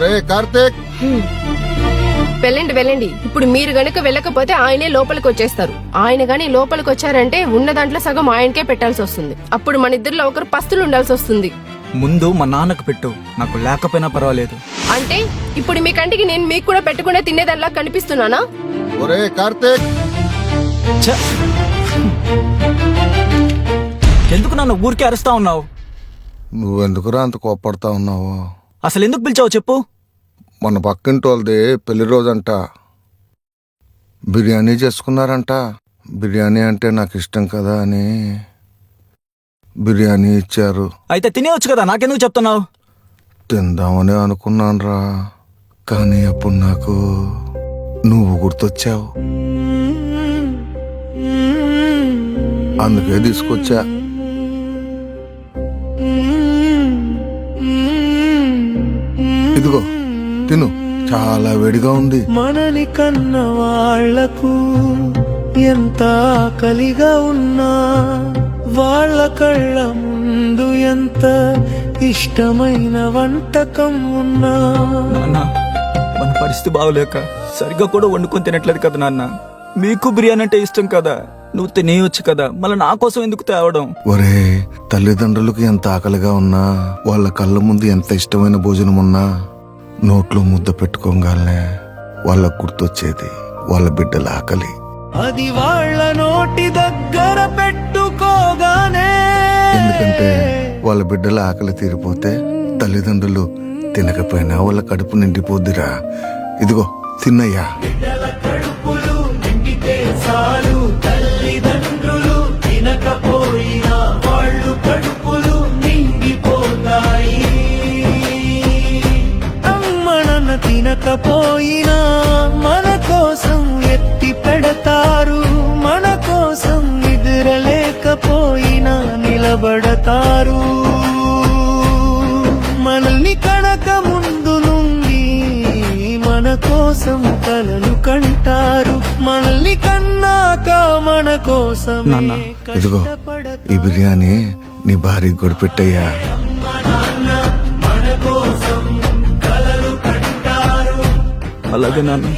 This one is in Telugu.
ఒరే కార్తీక్, వెళ్ళండి వెళ్ళండి. ఇప్పుడు మీరు గనుక వెళ్ళకపోతే ఆయనే లోపలికి వచ్చేస్తారు. ఆయన గాని లోపలికి వచ్చారంటే ఉన్న దాంట్లో సగం ఆయనకే పెట్టాల్సి వస్తుంది. అప్పుడు మన ఇద్దరిలో ఒకరు పస్తులు ఉండాల్సి వస్తుంది. ముందు మా నాన్నకు పెట్టు, నాకు లేకపోయినా పర్వాలేదు. అంటే ఇప్పుడు మీ కంటికి నేను మీకు కూడా పెట్టకుండా తినేదల్లా కనిపిస్తున్నానా? ఒరే కార్తీక్, ఛ! ఎందుకు నన్ను ఊరికే అరుస్తా ఉన్నావు? నువ్వెందుకురా అంత కోప్పడతా ఉన్నావు? అసలు ఎందుకు పిలిచావు చెప్పు. మన పక్కింటి వాళ్ళది పెళ్లి రోజంట, బిర్యానీ చేసుకున్నారంట. బిర్యానీ అంటే నాకు ఇష్టం కదా అని బిర్యానీ ఇచ్చారు. అయితే తినేవచ్చు కదా, నాకెందుకు చెప్తున్నావు? తిందామని అనుకున్నానురా, కానీ అప్పుడు నాకు నువ్వు గుర్తొచ్చావు, అందుకే తీసుకొచ్చా. ఇదిగో తిను, చాలా వేడిగా ఉంది. మనని కన్న వాళ్లకు ఎంత ఆకలిగా ఉన్నా, వాళ్ళ కళ్ళ ముందు ఎంత ఇష్టమైన వంటకం ఉన్నా. నాన్న, మన పరిస్థితి బాగోలేక సరిగ్గా కూడా వండుకొని తినట్లేదు కదా నాన్న. మీకు బిర్యానీ అంటే ఇష్టం కదా, నువ్వు తినేయొచ్చు కదా, మళ్ళీ నా కోసం ఎందుకు తేవడం? ఒరే, తల్లిదండ్రులకు ఎంత ఆకలిగా ఉన్నా, వాళ్ళ కళ్ళ ముందు ఎంత ఇష్టమైన భోజనం ఉన్నా, నోట్లో ముద్ద పెట్టుకోగానే వాళ్ళకు గుర్తొచ్చేది వాళ్ళ బిడ్డల ఆకలి. అది వాళ్ళ నోటి దగ్గర పెట్టుకోగానే, ఎందుకంటే వాళ్ళ బిడ్డల ఆకలి తీరిపోతే తల్లిదండ్రులు తినకపోయినా వాళ్ళ కడుపు నిండిపోద్దిరా. ఇదిగో తిన్నయ్యా. కడుపులు నిండితే చాలు, తల్లిదండ్రులు తినకపోయినా వాళ్ళు కడుపులు నిండిపోతాయి. అమ్మనన్న తినకపోయినా మన కోసం ఎత్తి పెడతారు, మన కోసం నిద్రలేకపోయినా నిలబడతారు. మనల్ని కనక ముందు నుండి మన కోసం కలలు కంటారు, మనల్ని కన్నాక మన కోసం నాన్న, ఇదిగో ఈ బిర్యానీ నీ భార్యకి కూడా పెట్టయ్యా. అలాగే నాన్న.